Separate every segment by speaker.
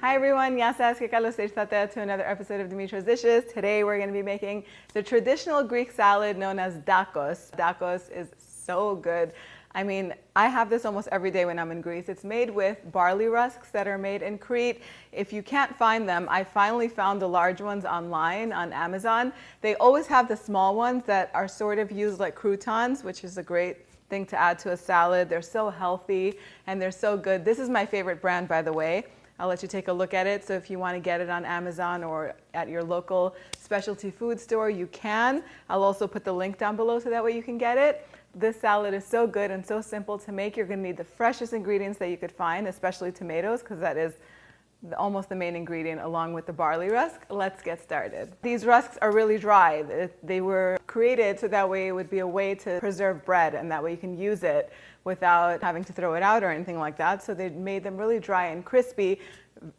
Speaker 1: Hi everyone, Yasas to another episode of Dimitra's Dishes. Today we're going to be making the traditional Greek salad known as dakos. Dakos is so good. I mean, I have this almost every day when I'm in Greece. It's made with barley rusks that are made in Crete. If you can't find them, I finally found the large ones online on Amazon. They always have the small ones that are sort of used like croutons, which is a great thing to add to a salad. They're so healthy and they're so good. This is my favorite brand, by the way. I'll let you take a look at it. So if you want to get it on Amazon or at your local specialty food store, you can. I'll also put the link down below so that way you can get it. This salad is so good and so simple to make. You're going to need the freshest ingredients that you could find, especially tomatoes, because that is almost the main ingredient along with the barley rusk. Let's get started. These rusks are really dry. They were created so that way it would be a way to preserve bread, and that way you can use it without having to throw it out or anything like that. So they made them really dry and crispy,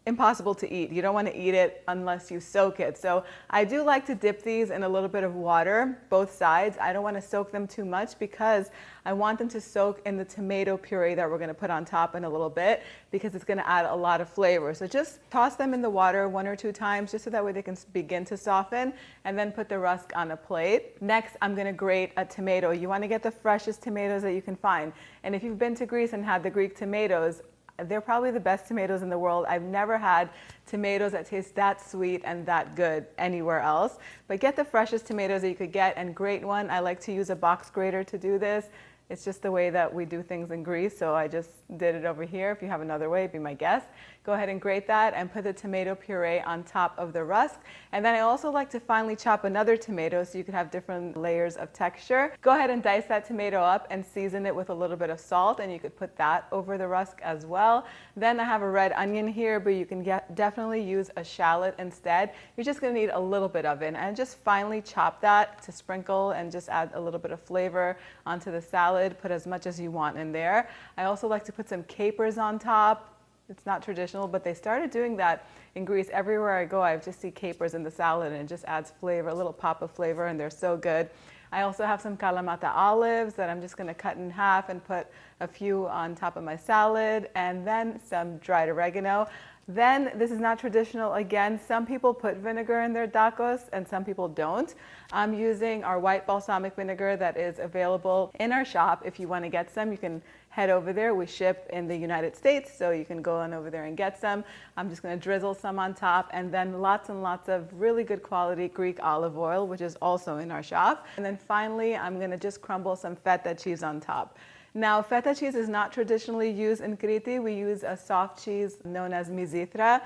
Speaker 1: impossible to eat. You don't want to eat it unless you soak it. So I do like to dip these in a little bit of water, both sides. I don't want to soak them too much because I want them to soak in the tomato puree that we're going to put on top in a little bit, because it's going to add a lot of flavor. So just toss them in the water 1 or 2 times just so that way they can begin to soften, and then put the rusk on a plate. Next, I'm going to grate a tomato. You want to get the freshest tomatoes that you can find. And if you've been to Greece and had the Greek tomatoes, they're probably the best tomatoes in the world. I've never had tomatoes that taste that sweet and that good anywhere else. But get the freshest tomatoes that you could get and grate one. I like to use a box grater to do this. It's just the way that we do things in Greece, so I just did it over here. If you have another way, be my guest. Go ahead and grate that and put the tomato puree on top of the rusk. And then I also like to finely chop another tomato so you could have different layers of texture. Go ahead and dice that tomato up and season it with a little bit of salt, and you could put that over the rusk as well. Then I have a red onion here, but you can definitely use a shallot instead. You're just going to need a little bit of it, and just finely chop that to sprinkle and just add a little bit of flavor onto the salad. Put as much as you want in there. I also like to put some capers on top. It's not traditional, but they started doing that in Greece. Everywhere I go, I just see capers in the salad, and it just adds flavor, a little pop of flavor, and they're so good. I also have some Kalamata olives that I'm just going to cut in half and put a few on top of my salad, and then some dried oregano. Then, this is not traditional. Again, some people put vinegar in their dakos and some people don't. I'm using our white balsamic vinegar that is available in our shop. If you want to get some, you can head over there. We ship in the United States, so you can go on over there and get some. I'm just going to drizzle some on top, and then lots and lots of really good quality Greek olive oil, which is also in our shop. And then finally, I'm going to just crumble some feta cheese on top. Now, feta cheese is not traditionally used in Crete. We use a soft cheese known as Dimitra.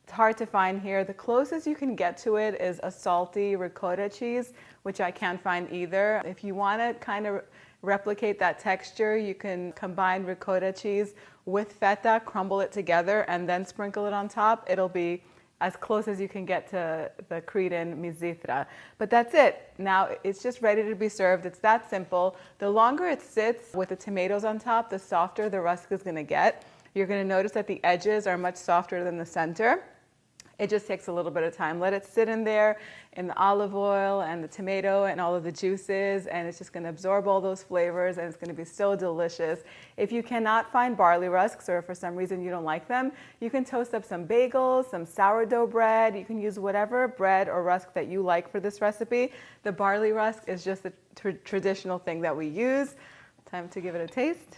Speaker 1: It's hard to find here. The closest you can get to it is a salty ricotta cheese, which I can't find either. If you want to kind of replicate that texture, you can combine ricotta cheese with feta, crumble it together, and then sprinkle it on top. It'll be as close as you can get to the Cretan Dimitra. But that's it. Now it's just ready to be served. It's that simple. The longer it sits with the tomatoes on top, the softer the rusk is going to get. You're going to notice that the edges are much softer than the center. It just takes a little bit of time. Let it sit in there in the olive oil and the tomato and all of the juices, and it's just going to absorb all those flavors, and it's going to be so delicious. If you cannot find barley rusks, or for some reason you don't like them, you can toast up some bagels, some sourdough bread. You can use whatever bread or rusk that you like for this recipe. The barley rusk is just a traditional thing that we use. Time to give it a taste.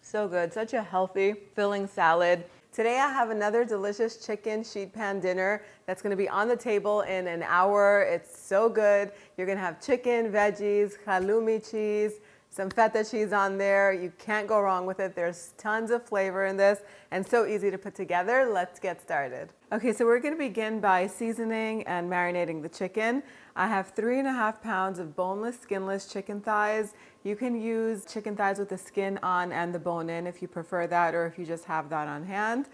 Speaker 1: So good. Such a healthy, filling salad. Today I have another delicious chicken sheet pan dinner that's going to be on the table in an hour. It's so good. You're going to have chicken, veggies, halloumi cheese, some feta cheese on there. You can't go wrong with it. There's tons of flavor in this and so easy to put together. Let's get started. Okay, so we're going to begin by seasoning and marinating the chicken. I have 3.5 pounds of boneless, skinless chicken thighs. You can use chicken thighs with the skin on and the bone in if you prefer that, or if you just have that on hand.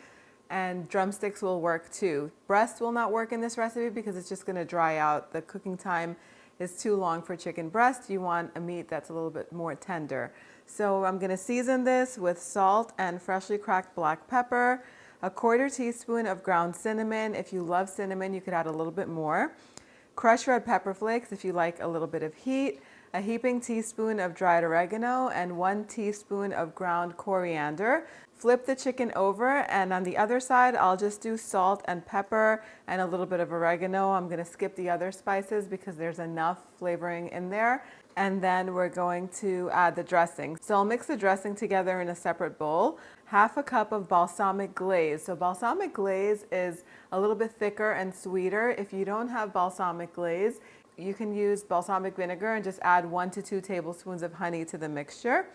Speaker 1: And drumsticks will work too. Breast will not work in this recipe because it's just going to dry out. The cooking time is too long for chicken breast. You want a meat that's a little bit more tender. So I'm going to season this with salt and freshly cracked black pepper, a 1/4 teaspoon of ground cinnamon. If you love cinnamon, you could add a little bit more. Crushed red pepper flakes if you like a little bit of heat, a heaping teaspoon of dried oregano, and 1 teaspoon of ground coriander. Flip the chicken over, and on the other side, I'll just do salt and pepper and a little bit of oregano. I'm gonna skip the other spices because there's enough flavoring in there. And then we're going to add the dressing. So I'll mix the dressing together in a separate bowl. Half a cup of balsamic glaze. So balsamic glaze is a little bit thicker and sweeter. If you don't have balsamic glaze, you can use balsamic vinegar and just add 1 to 2 tablespoons of honey to the mixture.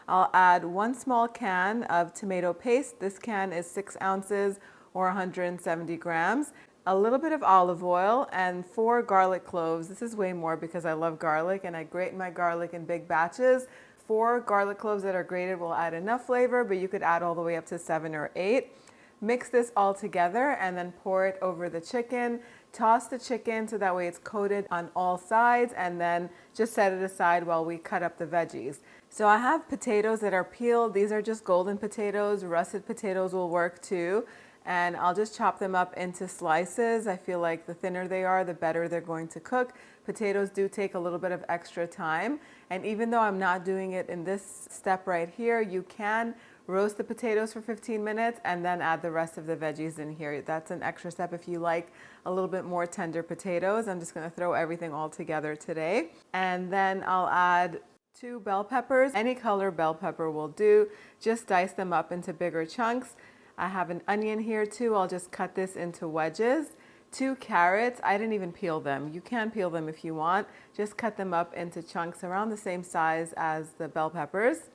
Speaker 1: I'll add 1 small can of tomato paste. This can is 6 ounces or 170 grams. A little bit of olive oil and 4 garlic cloves. This is way more because I love garlic and I grate my garlic in big batches. 4 garlic cloves that are grated will add enough flavor, but you could add all the way up to 7 or 8. Mix this all together and then pour it over the chicken. Toss the chicken so that way it's coated on all sides, and then just set it aside while we cut up the veggies. So I have potatoes that are peeled. These are just golden potatoes. Russet potatoes will work too. And I'll just chop them up into slices. I feel like the thinner they are, the better they're going to cook. Potatoes do take a little bit of extra time. And even though I'm not doing it in this step right here, you can roast the potatoes for 15 minutes and then add the rest of the veggies in here. That's an extra step if you like a little bit more tender potatoes. I'm just gonna throw everything all together today. And then I'll add 2 bell peppers. Any color bell pepper will do. Just dice them up into bigger chunks. I have an onion here too. I'll just cut this into wedges. 2 carrots. I didn't even peel them. You can peel them if you want. Just cut them up into chunks around the same size as the bell peppers.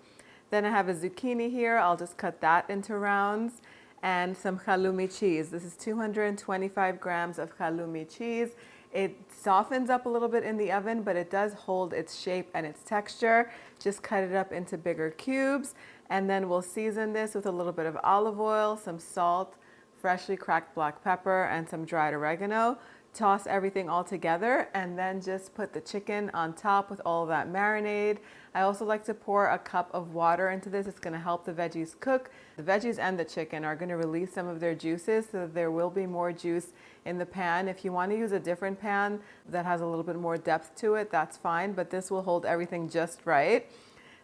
Speaker 1: Then I have a zucchini here. I'll just cut that into rounds. And some halloumi cheese. This is 225 grams of halloumi cheese. It softens up a little bit in the oven, but it does hold its shape and its texture. Just cut it up into bigger cubes. And then we'll season this with a little bit of olive oil, some salt, freshly cracked black pepper, and some dried oregano. Toss everything all together and then just put the chicken on top with all of that marinade. I also like to pour a cup of water into this. It's going to help the veggies cook. The veggies and the chicken are going to release some of their juices, so that there will be more juice in the pan. If you want to use a different pan that has a little bit more depth to it, that's fine, but this will hold everything just right.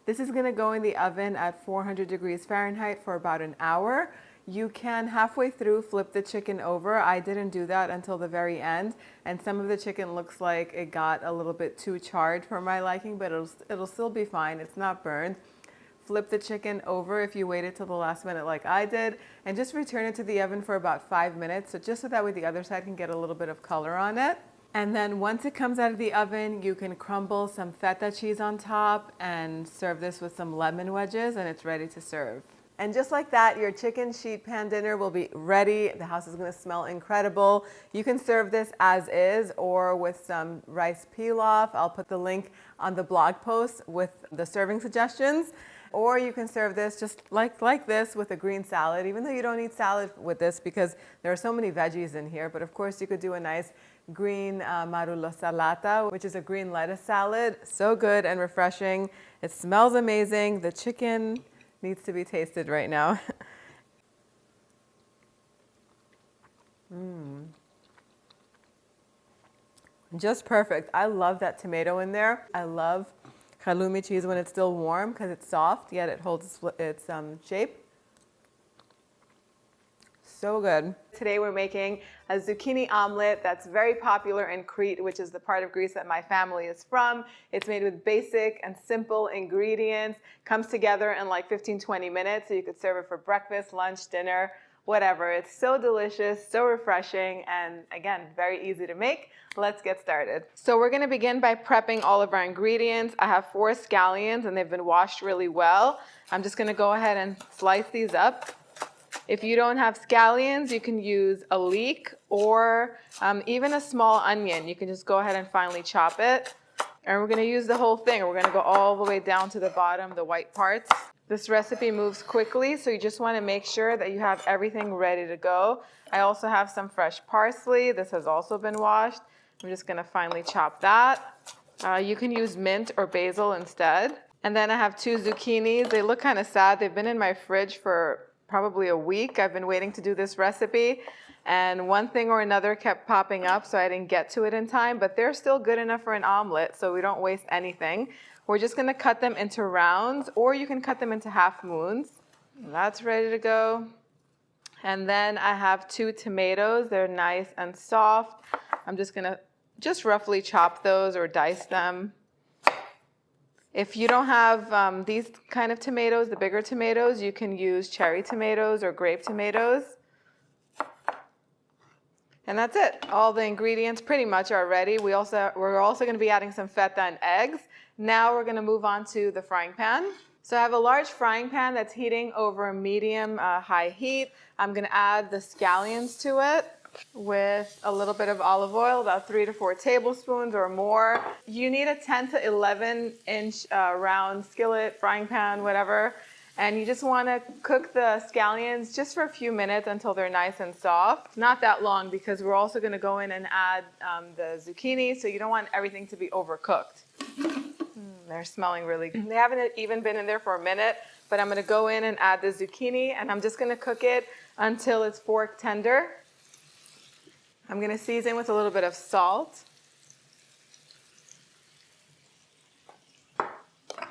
Speaker 1: This is going to go in the oven at 400 degrees Fahrenheit for about an hour. You can halfway through flip the chicken over. I didn't do that until the very end, and some of the chicken looks like it got a little bit too charred for my liking, but it'll still be fine. It's not burned. Flip the chicken over if you waited till the last minute like I did, and just return it to the oven for about 5 minutes, so that way the other side can get a little bit of color on it. And then once it comes out of the oven, you can crumble some feta cheese on top and serve this with some lemon wedges, and it's ready to serve. And just like that, your chicken sheet pan dinner will be ready. The house is going to smell incredible. You can serve this as is or with some rice pilaf. I'll put the link on the blog post with the serving suggestions. Or you can serve this just like this with a green salad, even though you don't need salad with this because there are so many veggies in here. But of course, you could do a nice green marullo salata, which is a green lettuce salad. So good and refreshing. It smells amazing. The chicken needs to be tasted right now. Just perfect. I love that tomato in there. I love halloumi cheese when it's still warm because it's soft, yet it holds its shape. So good. Today we're making a zucchini omelet that's very popular in Crete, which is the part of Greece that my family is from. It's made with basic and simple ingredients, comes together in like 15-20 minutes, so you could serve it for breakfast, lunch, dinner, whatever. It's so delicious, so refreshing, and again, very easy to make. Let's get started. So we're gonna begin by prepping all of our ingredients. I have 4 scallions and they've been washed really well. I'm just gonna go ahead and slice these up. If you don't have scallions, you can use a leek or even a small onion. You can just go ahead and finely chop it. And we're gonna use the whole thing. We're gonna go all the way down to the bottom, the white parts. This recipe moves quickly, so you just wanna make sure that you have everything ready to go. I also have some fresh parsley. This has also been washed. I'm just gonna finely chop that. You can use mint or basil instead. And then I have 2 zucchinis. They look kind of sad. They've been in my fridge for probably a week. I've been waiting to do this recipe. And one thing or another kept popping up, so I didn't get to it in time, but they're still good enough for an omelet, so we don't waste anything. We're just gonna cut them into rounds, or you can cut them into half moons. That's ready to go. And then I have 2 tomatoes. They're nice and soft. I'm just gonna roughly chop those or dice them. If you don't have these kind of tomatoes, the bigger tomatoes, you can use cherry tomatoes or grape tomatoes. And that's it. All the ingredients pretty much are ready. We're also going to be adding some feta and eggs. Now we're going to move on to the frying pan. So I have a large frying pan that's heating over medium high heat. I'm going to add the scallions to it with a little bit of olive oil, about 3 to 4 tablespoons or more. You need a 10 to 11 inch round skillet, frying pan, whatever. And you just want to cook the scallions just for a few minutes until they're nice and soft. Not that long, because we're also going to go in and add the zucchini, so you don't want everything to be overcooked. They're smelling really good. They haven't even been in there for a minute, but I'm going to go in and add the zucchini, and I'm just going to cook it until it's fork tender. I'm going to season with a little bit of salt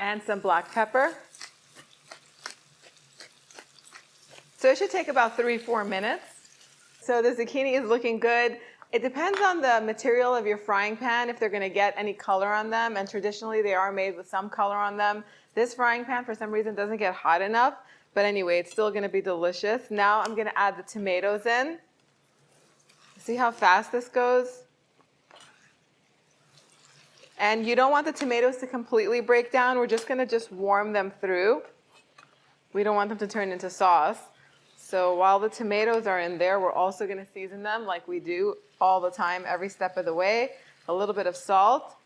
Speaker 1: and some black pepper. So it should take about 3-4 minutes. So the zucchini is looking good. It depends on the material of your frying pan if they're going to get any color on them, and traditionally they are made with some color on them. This frying pan for some reason doesn't get hot enough, but anyway, it's still going to be delicious. Now I'm going to add the tomatoes in. See how fast this goes? And you don't want the tomatoes to completely break down. We're just going to warm them through. We don't want them to turn into sauce. So while the tomatoes are in there, we're also going to season them like we do all the time, every step of the way. A little bit of salt.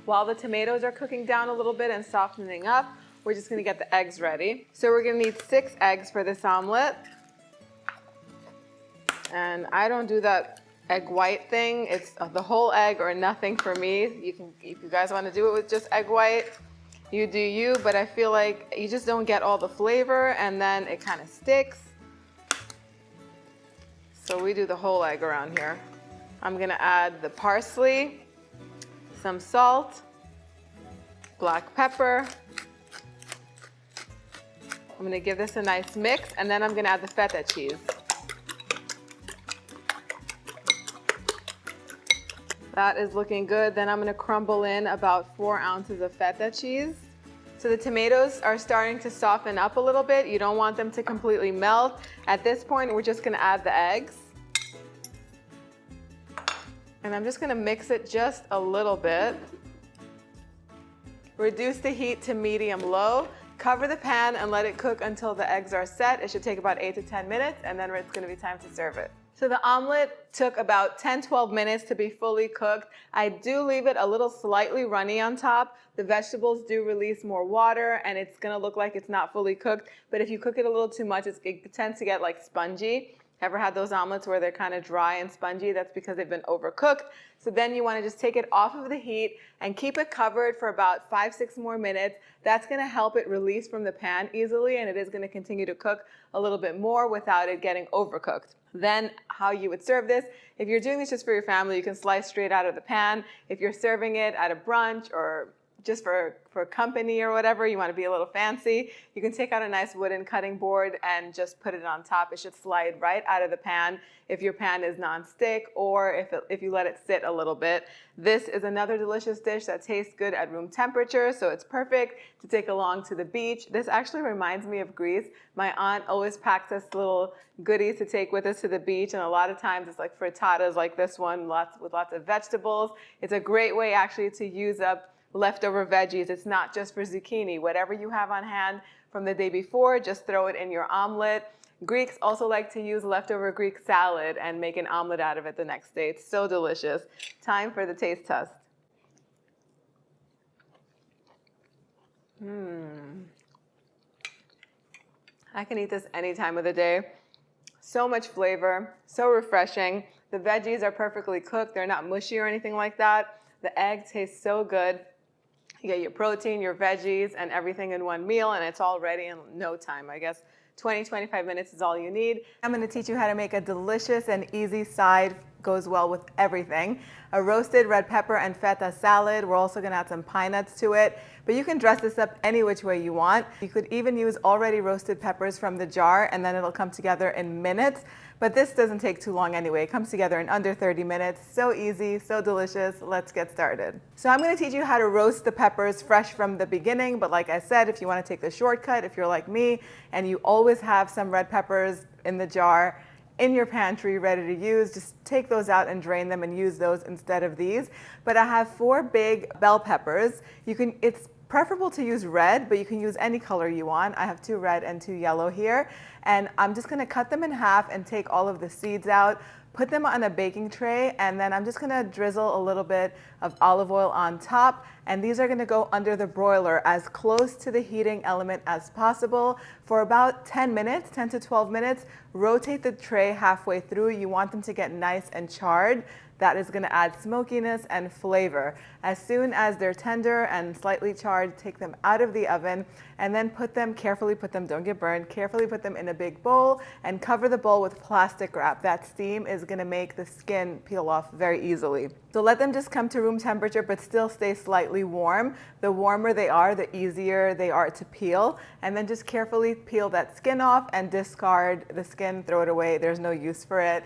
Speaker 1: While the tomatoes are cooking down a little bit and softening up, we're just going to get the eggs ready. So we're going to need 6 eggs for this omelet. And I don't do that egg white thing. It's the whole egg or nothing for me. If you guys want to do it with just egg white, you do you, but I feel like you just don't get all the flavor, and then it kind of sticks. So we do the whole egg around here. I'm going to add the parsley, some salt, black pepper. I'm going to give this a nice mix, and then I'm going to add the feta cheese. That is looking good. Then I'm going to crumble in about 4 ounces of feta cheese. So the tomatoes are starting to soften up a little bit. You don't want them to completely melt. At this point, we're just going to add the eggs. And I'm just going to mix it just a little bit. Reduce the heat to medium-low. Cover the pan and let it cook until the eggs are set. It should take about 8 to 10 minutes, and then it's going to be time to serve it. So the omelet took about 10-12 minutes to be fully cooked. I do leave it a little slightly runny on top. The vegetables do release more water, and it's going to look like it's not fully cooked. But if you cook it a little too much, it tends to get like spongy. Ever had those omelets where they're kind of dry and spongy? That's because they've been overcooked. So then you want to just take it off of the heat and keep it covered for about 5-6 more minutes. That's going to help it release from the pan easily, and it is going to continue to cook a little bit more without it getting overcooked. Then how you would serve this, if you're doing this just for your family, you can slice straight out of the pan. If you're serving it at a brunch or just for company or whatever, you want to be a little fancy, you can take out a nice wooden cutting board and just put it on top. It should slide right out of the pan if your pan is non-stick, or if you let it sit a little bit. This is another delicious dish that tastes good at room temperature, so it's perfect to take along to the beach. This actually reminds me of Greece. My aunt always packs us little goodies to take with us to the beach, and a lot of times it's like frittatas like this one, with lots of vegetables. It's a great way actually to use up leftover veggies. It's not just for zucchini. Whatever you have on hand from the day before, just throw it in your omelet. Greeks also like to use leftover Greek salad and make an omelet out of it the next day. It's so delicious. Time for the taste test. I can eat this any time of the day. So much flavor, so refreshing. The veggies are perfectly cooked. They're not mushy or anything like that. The egg tastes so good. You get your protein, your veggies, and everything in one meal, and it's all ready in no time. I guess 20-25 minutes is all you need. I'm going to teach you how to make a delicious and easy side, goes well with everything. A roasted red pepper and feta salad. We're also going to add some pine nuts to it, but you can dress this up any which way you want. You could even use already roasted peppers from the jar and then it'll come together in minutes. But this doesn't take too long anyway. It comes together in under 30 minutes. So easy, so delicious. Let's get started. So I'm going to teach you how to roast the peppers fresh from the beginning. But like I said, if you want to take the shortcut, if you're like me and you always have some red peppers in the jar in your pantry ready to use, just take those out and drain them and use those instead of these. But I have 4 big bell peppers. It's preferable to use red, but you can use any color you want. I have 2 red and 2 yellow here. And I'm just gonna cut them in half and take all of the seeds out, put them on a baking tray, and then I'm just gonna drizzle a little bit of olive oil on top. And these are gonna go under the broiler as close to the heating element as possible for about 10 minutes, 10 to 12 minutes. Rotate the tray halfway through. You want them to get nice and charred. That is going to add smokiness and flavor. As soon as they're tender and slightly charred, take them out of the oven and then carefully put them, don't get burned, carefully put them in a big bowl and cover the bowl with plastic wrap. That steam is going to make the skin peel off very easily. So let them just come to room temperature but still stay slightly warm. The warmer they are, the easier they are to peel. And then just carefully peel that skin off and discard the skin, throw it away. There's no use for it.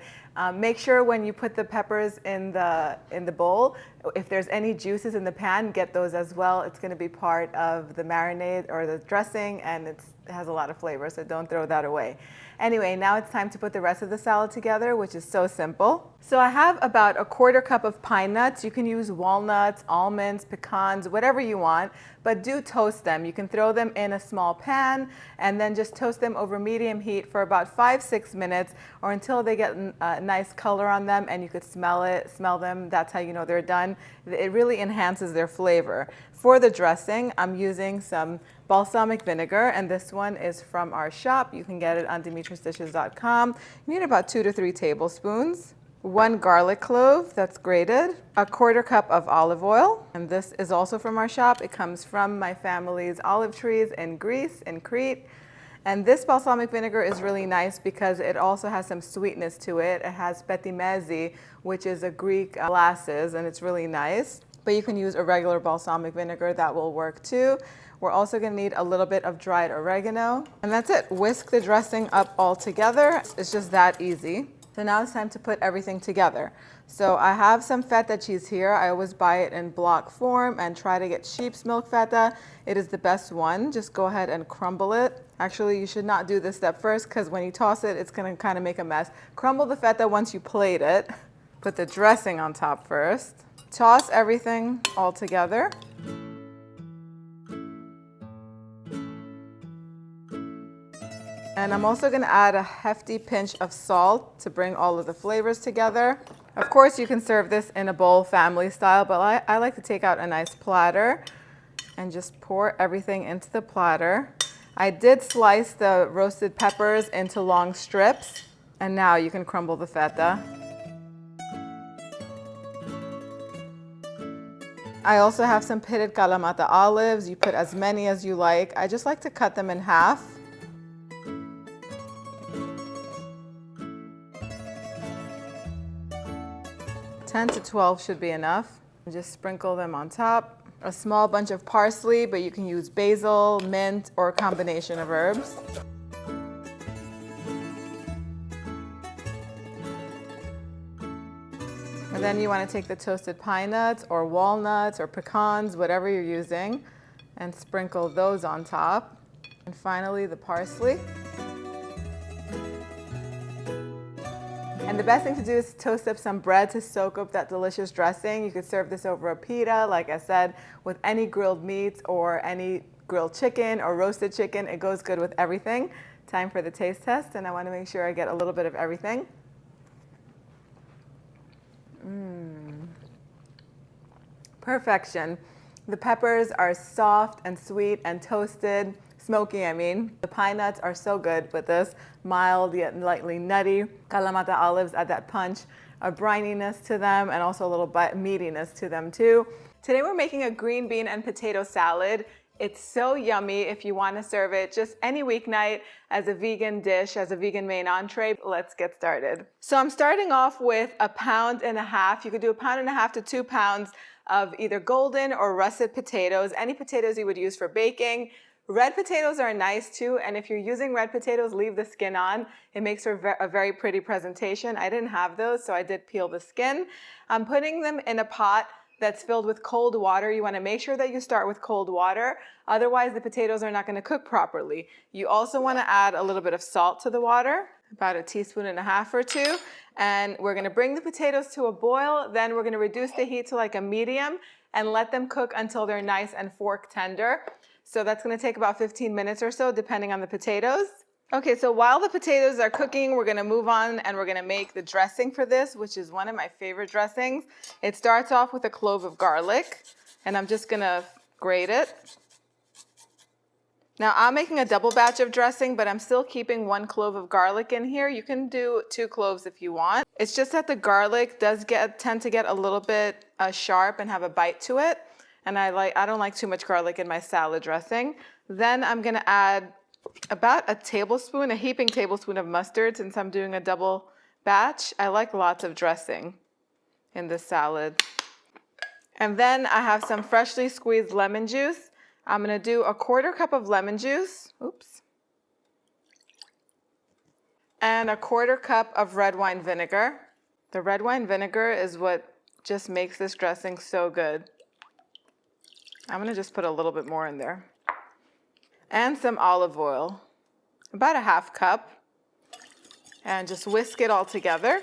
Speaker 1: Make sure when you put the peppers in the bowl, if there's any juices in the pan, get those as well. It's going to be part of the marinade or the dressing, and it has a lot of flavor, so don't throw that away. Anyway, now it's time to put the rest of the salad together, which is so simple. So I have about a 1/4 cup of pine nuts. You can use walnuts, almonds, pecans, whatever you want, but do toast them. You can throw them in a small pan and then just toast them over medium heat for about 5-6 minutes or until they get a nice color on them and you could smell them. That's how you know they're done. It really enhances their flavor. For the dressing, I'm using some balsamic vinegar, and this one is from our shop. You can get it on dimitrasdishes.com. You need about 2 to 3 tablespoons. 1 garlic clove that's grated, a 1/4 cup of olive oil, and this is also from our shop. It comes from my family's olive trees in Greece, in Crete. And this balsamic vinegar is really nice because it also has some sweetness to it. It has petimezi, which is a Greek molasses, and it's really nice. But you can use a regular balsamic vinegar, that will work too. We're also going to need a little bit of dried oregano. And that's it. Whisk the dressing up all together. It's just that easy. So now it's time to put everything together. So I have some feta cheese here. I always buy it in block form and try to get sheep's milk feta. It is the best one. Just go ahead and crumble it. Actually, you should not do this step first because when you toss it, it's going to kind of make a mess. Crumble the feta once you plate it. Put the dressing on top first. Toss everything all together. And I'm also going to add a hefty pinch of salt to bring all of the flavors together. Of course, you can serve this in a bowl family style, but I like to take out a nice platter and just pour everything into the platter. I did slice the roasted peppers into long strips, and now you can crumble the feta. I also have some pitted Kalamata olives. You put as many as you like. I just like to cut them in half. Ten to 12 should be enough. And just sprinkle them on top. A small bunch of parsley, but you can use basil, mint, or a combination of herbs. And then you want to take the toasted pine nuts or walnuts or pecans, whatever you're using, and sprinkle those on top. And finally, the parsley. And the best thing to do is toast up some bread to soak up that delicious dressing. You could serve this over a pita, like I said, with any grilled meats or any grilled chicken or roasted chicken. It goes good with everything. Time for the taste test, and I want to make sure I get a little bit of everything. Perfection. The peppers are soft and sweet and toasted. Smoky, I mean. The pine nuts are so good with this. Mild yet lightly nutty. Kalamata olives add that punch, a brininess to them, and also a little meatiness to them too. Today we're making a green bean and potato salad. It's so yummy if you want to serve it just any weeknight as a vegan dish, as a vegan main entree. Let's get started. So I'm starting off with 1.5 pounds. You could do 1.5 pounds to 2 pounds of either golden or russet potatoes, any potatoes you would use for baking. Red potatoes are nice too, and if you're using red potatoes, leave the skin on. It makes for a very pretty presentation. I didn't have those, so I did peel the skin. I'm putting them in a pot that's filled with cold water. You want to make sure that you start with cold water, otherwise the potatoes are not going to cook properly. You also want to add a little bit of salt to the water, about 1.5 teaspoons or 2, and we're going to bring the potatoes to a boil. Then we're going to reduce the heat to like a medium and let them cook until they're nice and fork tender. So that's going to take about 15 minutes or so, depending on the potatoes. Okay, so while the potatoes are cooking, we're going to move on and we're going to make the dressing for this, which is one of my favorite dressings. It starts off with a clove of garlic, and I'm just going to grate it. Now, I'm making a double batch of dressing, but I'm still keeping 1 clove of garlic in here. You can do 2 cloves if you want. It's just that the garlic does tend to get a little bit sharp and have a bite to it. And I don't like too much garlic in my salad dressing. Then I'm going to add about a heaping tablespoon of mustard, since I'm doing a double batch. I like lots of dressing in this salad. And then I have some freshly squeezed lemon juice. I'm going to do 1/4 cup of lemon juice. Oops. And 1/4 cup of red wine vinegar. The red wine vinegar is what just makes this dressing so good. I'm going to just put a little bit more in there. And some olive oil, about 1/2 cup. And just whisk it all together.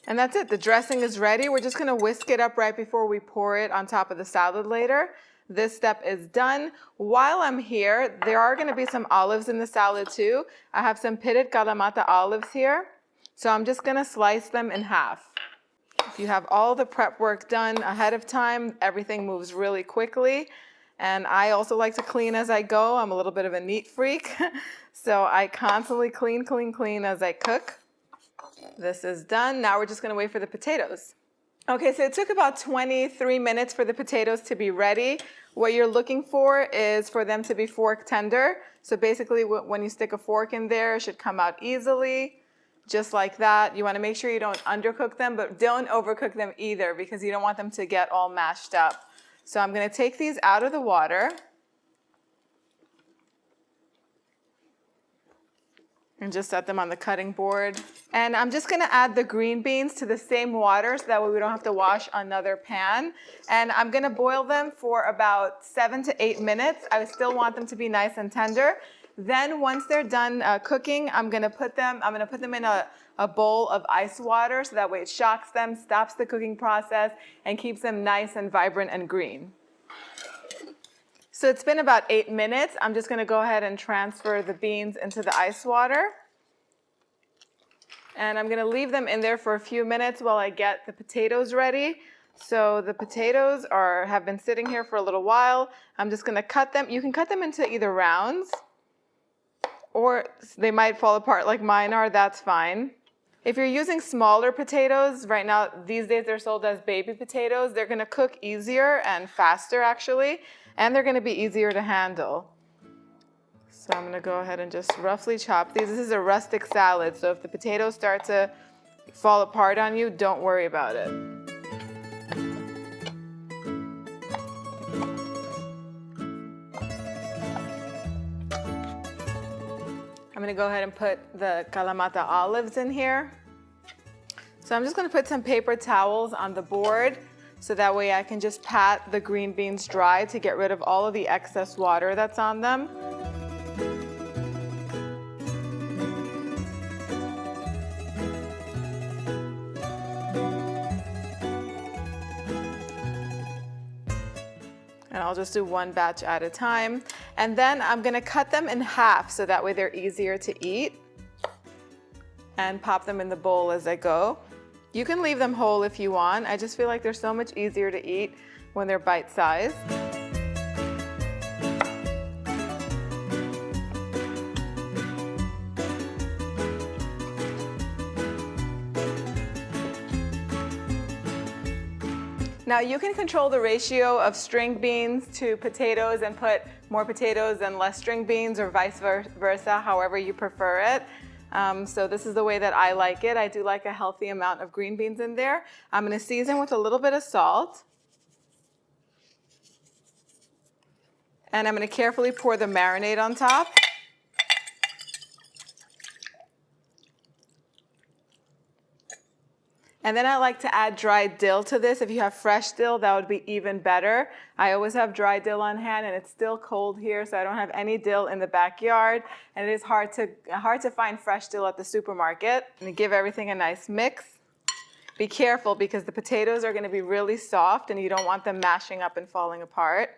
Speaker 1: And that's it. The dressing is ready. We're just going to whisk it up right before we pour it on top of the salad later. This step is done. While I'm here, there are going to be some olives in the salad too. I have some pitted Kalamata olives here. So I'm just going to slice them in half. If you have all the prep work done ahead of time, everything moves really quickly. And I also like to clean as I go. I'm a little bit of a neat freak. So I constantly clean as I cook. This is done. Now we're just going to wait for the potatoes. Okay, so it took about 23 minutes for the potatoes to be ready. What you're looking for is for them to be fork tender. So basically when you stick a fork in there, it should come out easily. Just like that. You want to make sure you don't undercook them, but don't overcook them either, because you don't want them to get all mashed up. So I'm going to take these out of the water. And just set them on the cutting board. And I'm just going to add the green beans to the same water so that way we don't have to wash another pan. And I'm going to boil them for about 7 to 8 minutes. I still want them to be nice and tender. Then once they're done cooking, I'm going to put them in a bowl of ice water so that way it shocks them, stops the cooking process, and keeps them nice and vibrant and green. So it's been about 8 minutes. I'm just going to go ahead and transfer the beans into the ice water. And I'm going to leave them in there for a few minutes while I get the potatoes ready. So the potatoes have been sitting here for a little while. I'm just going to cut them. You can cut them into either rounds, or they might fall apart like mine are. That's fine. If you're using smaller potatoes, right now, these days they're sold as baby potatoes. They're going to cook easier and faster, actually, and they're going to be easier to handle. So I'm going to go ahead and just roughly chop these. This is a rustic salad, so if the potatoes start to fall apart on you, don't worry about it. I'm going to go ahead and put the Kalamata olives in here. So I'm just going to put some paper towels on the board so that way I can just pat the green beans dry to get rid of all of the excess water that's on them. And I'll just do one batch at a time. And then I'm going to cut them in half so that way they're easier to eat. And pop them in the bowl as I go. You can leave them whole if you want. I just feel like they're so much easier to eat when they're bite-sized. Now you can control the ratio of string beans to potatoes and put more potatoes and less string beans, or vice versa, however you prefer it. So this is the way that I like it. I do like a healthy amount of green beans in there. I'm going to season with a little bit of salt. And I'm going to carefully pour the marinade on top. And then I like to add dried dill to this. If you have fresh dill, that would be even better. I always have dry dill on hand, and it's still cold here, so I don't have any dill in the backyard. And it is hard to find fresh dill at the supermarket. And give everything a nice mix. Be careful because the potatoes are going to be really soft, and you don't want them mashing up and falling apart.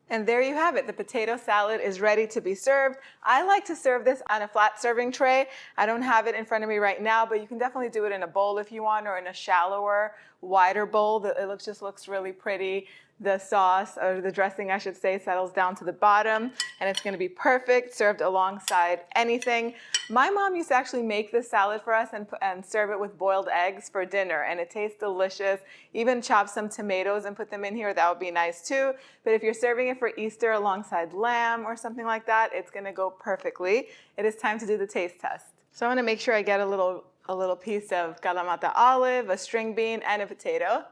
Speaker 1: And there you have it. The potato salad is ready to be served. I like to serve this on a flat serving tray. I don't have it in front of me right now, but you can definitely do it in a bowl if you want, or in a shallower, wider bowl. It just looks really pretty. The sauce, or the dressing I should say, settles down to the bottom, and it's going to be perfect served alongside anything. My mom used to actually make this salad for us and serve it with boiled eggs for dinner, and it tastes delicious. Even chop some tomatoes and put them in here, that would be nice too. But if you're serving it for Easter alongside lamb or something like that, it's going to go perfectly. It is time to do the taste test. So I want to make sure I get a little piece of Kalamata olive, a string bean, and a potato.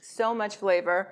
Speaker 1: So much flavor.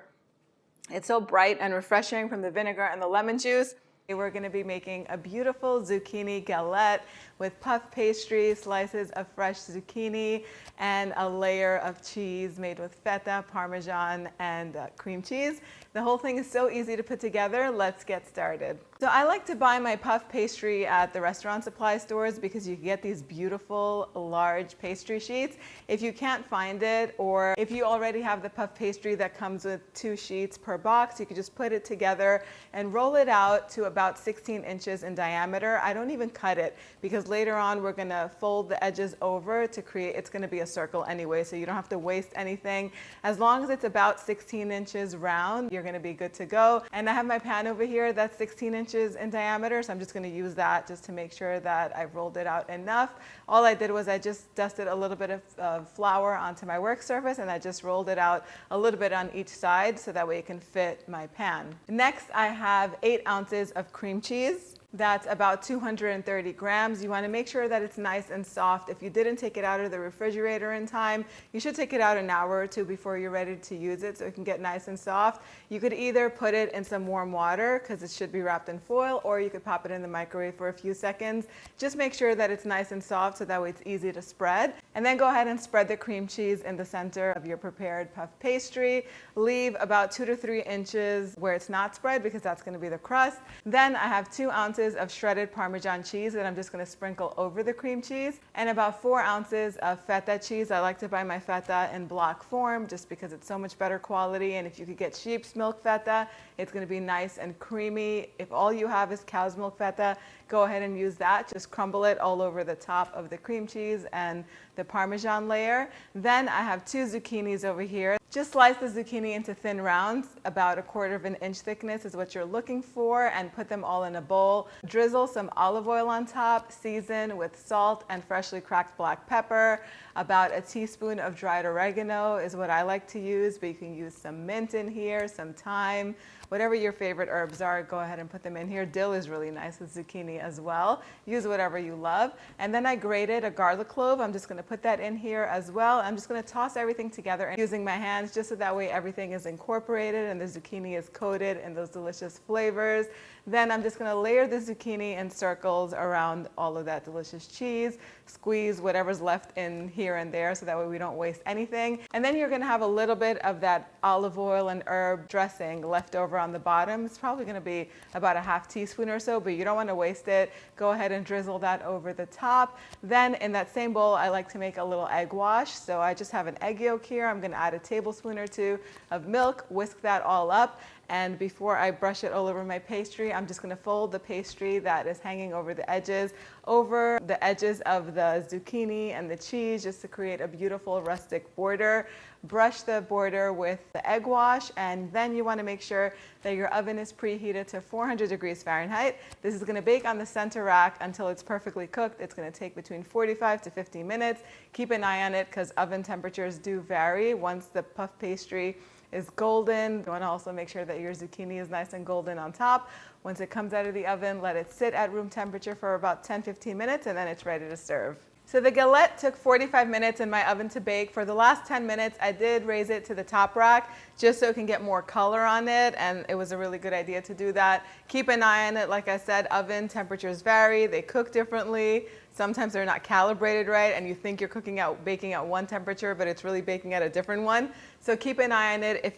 Speaker 1: It's so bright and refreshing from the vinegar and the lemon juice. We're going to be making a beautiful zucchini galette with puff pastry, slices of fresh zucchini, and a layer of cheese made with feta, parmesan, and cream cheese. The whole thing is so easy to put together. Let's get started. So I like to buy my puff pastry at the restaurant supply stores because you get these beautiful large pastry sheets. If you can't find it, or if you already have the puff pastry that comes with 2 sheets per box, you can just put it together and roll it out to about 16 inches in diameter. I don't even cut it because later on we're going to fold the edges over to create, it's going to be a circle anyway, so you don't have to waste anything. As long as it's about 16 inches round, you're going to be good to go. And I have my pan over here that's 16 inches in diameter, so I'm just going to use that just to make sure that I've rolled it out enough. All I did was I just dusted a little bit of flour onto my work surface, and I just rolled it out a little bit on each side so that way it can fit my pan. Next, I have 8 ounces of cream cheese. That's about 230 grams. You want to make sure that it's nice and soft. If you didn't take it out of the refrigerator in time, you should take it out an hour or two before you're ready to use it so it can get nice and soft. You could either put it in some warm water because it should be wrapped in foil, or you could pop it in the microwave for a few seconds. Just make sure that it's nice and soft so that way it's easy to spread. And then go ahead and spread the cream cheese in the center of your prepared puff pastry. Leave about 2 to 3 inches where it's not spread because that's going to be the crust. Then I have 2 ounces of shredded Parmesan cheese that I'm just going to sprinkle over the cream cheese, and about 4 ounces of feta cheese. I like to buy my feta in block form just because it's so much better quality, and if you could get sheep's milk feta, it's going to be nice and creamy. If all you have is cow's milk feta, go ahead and use that. Just crumble it all over the top of the cream cheese and the Parmesan layer. Then I have 2 zucchinis over here. Just slice the zucchini into thin rounds, about 1/4 inch thickness is what you're looking for, and put them all in a bowl. Drizzle some olive oil on top, season with salt and freshly cracked black pepper. About a teaspoon of dried oregano is what I like to use, but you can use some mint in here, some thyme, whatever your favorite herbs are, go ahead and put them in here. Dill is really nice with zucchini as well. Use whatever you love. And then I grated a garlic clove. I'm just going to put that in here as well. I'm just going to toss everything together using my hands just so that way everything is incorporated and the zucchini is coated in those delicious flavors. Then I'm just going to layer the zucchini in circles around all of that delicious cheese. Squeeze whatever's left in here and there so that way we don't waste anything. And then you're going to have a little bit of that olive oil and herb dressing left over on the bottom. It's probably going to be about a half teaspoon or so, but you don't want to waste it. Go ahead and drizzle that over the top. Then in that same bowl, I like to make a little egg wash. So I just have an egg yolk here. I'm going to add a tablespoon or 2 of milk, whisk that all up, And before I brush it all over my pastry, I'm just gonna fold the pastry that is hanging over the edges over the edges of the zucchini and the cheese, just to create a beautiful rustic border. Brush the border with the egg wash, and then you want to make sure that your oven is preheated to 400 degrees Fahrenheit. This is going to bake on the center rack until it's perfectly cooked. It's going to take between 45 to 50 minutes. Keep an eye on it because oven temperatures do vary. Once the puff pastry is golden, you want to also make sure that your zucchini is nice and golden on top. Once it comes out of the oven, let it sit at room temperature for about 10-15 minutes, and then it's ready to serve. So the galette took 45 minutes in my oven to bake. For the last 10 minutes, I did raise it to the top rack just so it can get more color on it, and it was a really good idea to do that. Keep an eye on it. Like I said, oven temperatures vary. They cook differently. Sometimes they're not calibrated right, and you think you're baking at one temperature, but it's really baking at a different one. So keep an eye on it. If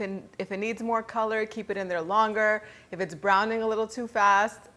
Speaker 1: it needs more color, keep it in there longer. If it's browning a little too fast,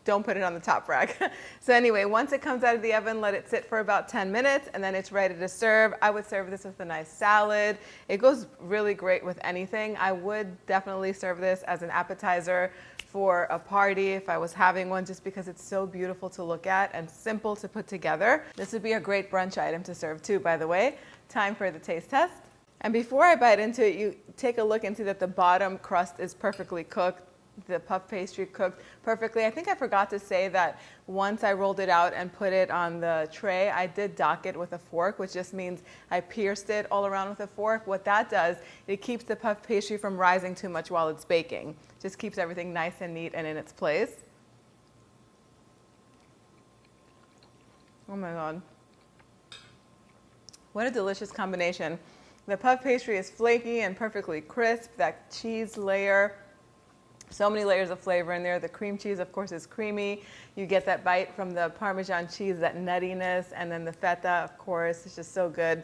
Speaker 1: don't put it on the top rack. So anyway, once it comes out of the oven, let it sit for about 10 minutes, and then it's ready to serve. I would serve this with a nice salad. It goes really great with anything. I would definitely serve this as an appetizer for a party if I was having one, just because it's so beautiful to look at and simple to put together. This would be a great brunch item to serve too, by the way. Time for the taste test. And before I bite into it, you take a look and see that the bottom crust is perfectly cooked. The puff pastry cooked perfectly. I think I forgot to say that once I rolled it out and put it on the tray, I did dock it with a fork, which just means I pierced it all around with a fork. What that does, it keeps the puff pastry from rising too much while it's baking. Just keeps everything nice and neat and in its place. Oh my God. What a delicious combination. The puff pastry is flaky and perfectly crisp. That cheese layer, so many layers of flavor in there. The cream cheese, of course, is creamy. You get that bite from the Parmesan cheese, that nuttiness, and then the feta, of course, it's just so good.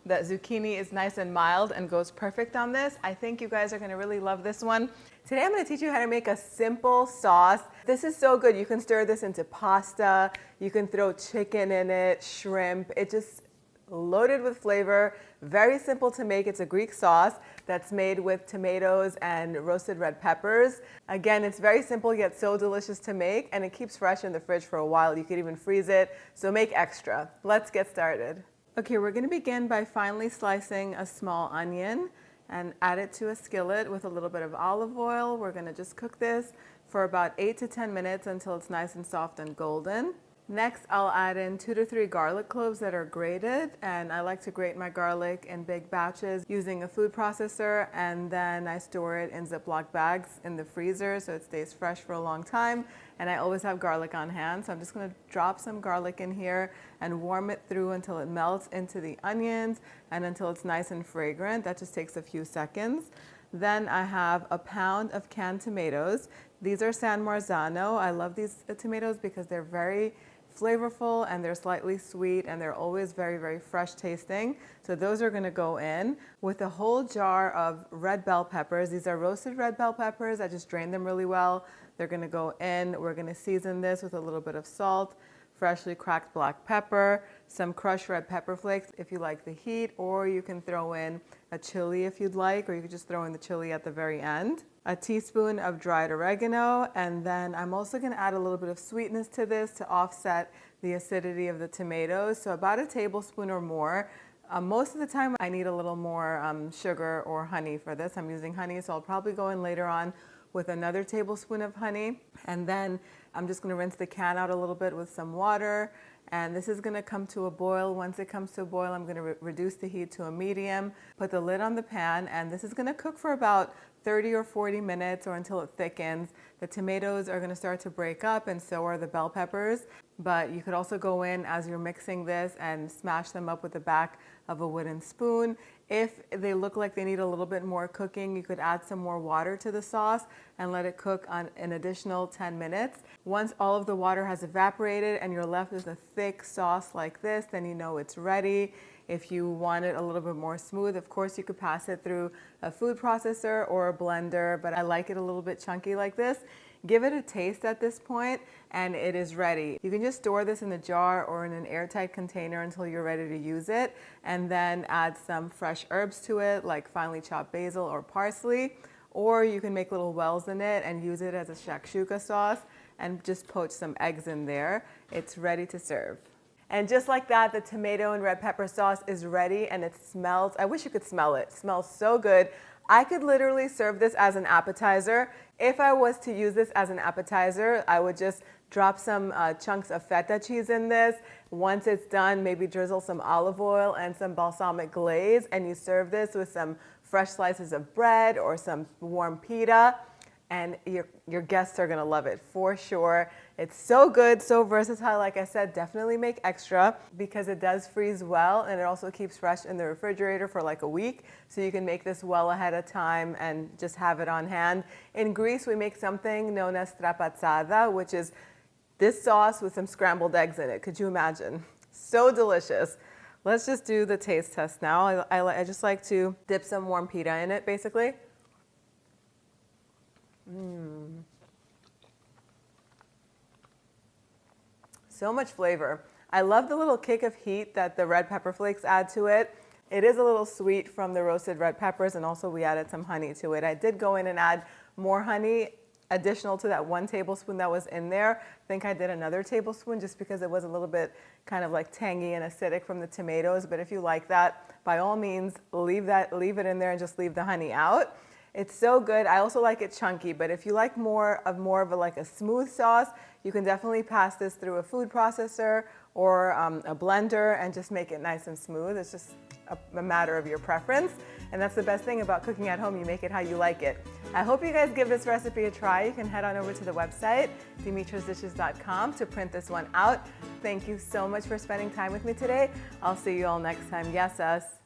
Speaker 1: The zucchini is nice and mild and goes perfect on this. I think you guys are gonna really love this one. Today I'm gonna teach you how to make a simple sauce. This is so good. You can stir this into pasta. You can throw chicken in it, shrimp. It just loaded with flavor, very simple to make. It's a Greek sauce that's made with tomatoes and roasted red peppers. Again, it's very simple yet so delicious to make, and it keeps fresh in the fridge for a while. You could even freeze it, so make extra. Let's get started. Okay, we're gonna begin by finely slicing a small onion and add it to a skillet with a little bit of olive oil. We're gonna just cook this for about 8 to 10 minutes until it's nice and soft and golden. Next, I'll add in 2 to 3 garlic cloves that are grated, and I like to grate my garlic in big batches using a food processor, and then I store it in Ziploc bags in the freezer so it stays fresh for a long time, and I always have garlic on hand. So I'm just going to drop some garlic in here and warm it through until it melts into the onions and until it's nice and fragrant. That just takes a few seconds. Then I have a pound of canned tomatoes. These are San Marzano. I love these tomatoes because they're very flavorful and they're slightly sweet and they're always very, very fresh tasting. So those are gonna go in with a whole jar of red bell peppers. These are roasted red bell peppers. I just drained them really well. They're gonna go in. We're gonna season this with a little bit of salt, freshly cracked black pepper, some crushed red pepper flakes if you like the heat, or you can throw in a chili if you'd like, or you could just throw in the chili at the very end. A teaspoon of dried oregano, and then I'm also going to add a little bit of sweetness to this to offset the acidity of the tomatoes, so about a tablespoon or more. Most of the time I need a little more sugar or honey for this. I'm using honey, so I'll probably go in later on with another tablespoon of honey, and then I'm just going to rinse the can out a little bit with some water, and this is going to come to a boil. Once it comes to a boil, I'm going to reduce the heat to a medium, put the lid on the pan, and this is going to cook for about 30 or 40 minutes or until it thickens. The tomatoes are going to start to break up, and so are the bell peppers, but you could also go in as you're mixing this and smash them up with the back of a wooden spoon. If they look like they need a little bit more cooking, you could add some more water to the sauce and let it cook on an additional 10 minutes. Once all of the water has evaporated and you're left with a thick sauce like this, then you know it's ready. If you want it a little bit more smooth, of course you could pass it through a food processor or a blender, but I like it a little bit chunky like this. Give it a taste at this point and it is ready. You can just store this in a jar or in an airtight container until you're ready to use it, and then add some fresh herbs to it like finely chopped basil or parsley. or you can make little wells in it and use it as a shakshuka sauce and just poach some eggs in there. It's ready to serve. And just like that, the tomato and red pepper sauce is ready, and it smells, I wish you could smell it. It smells so good. I could literally serve this as an appetizer. If I was to use this as an appetizer, I would just drop some chunks of feta cheese in this. Once it's done, maybe drizzle some olive oil and some balsamic glaze, and you serve this with some fresh slices of bread or some warm pita, and your guests are gonna love it for sure. It's so good, so versatile. Like I said, definitely make extra because it does freeze well, and it also keeps fresh in the refrigerator for like a week. So you can make this well ahead of time and just have it on hand. In Greece, we make something known as strapazzata, which is this sauce with some scrambled eggs in it. Could you imagine? So delicious. Let's just do the taste test now. I just like to dip some warm pita in it, basically. So much flavor. I love the little kick of heat that the red pepper flakes add to it. It is a little sweet from the roasted red peppers, and also we added some honey to it. I did go in and add more honey additional to that 1 tablespoon that was in there. I think I did another tablespoon just because it was a little bit kind of like tangy and acidic from the tomatoes. But if you like that, by all means, leave it in there and just leave the honey out. It's so good. I also like it chunky, but if you like more of a smooth sauce, you can definitely pass this through a food processor or a blender and just make it nice and smooth. It's just a matter of your preference. And that's the best thing about cooking at home. You make it how you like it. I hope you guys give this recipe a try. You can head on over to the website, dimitrasdishes.com, to print this one out. Thank you so much for spending time with me today. I'll see you all next time. Yes, us.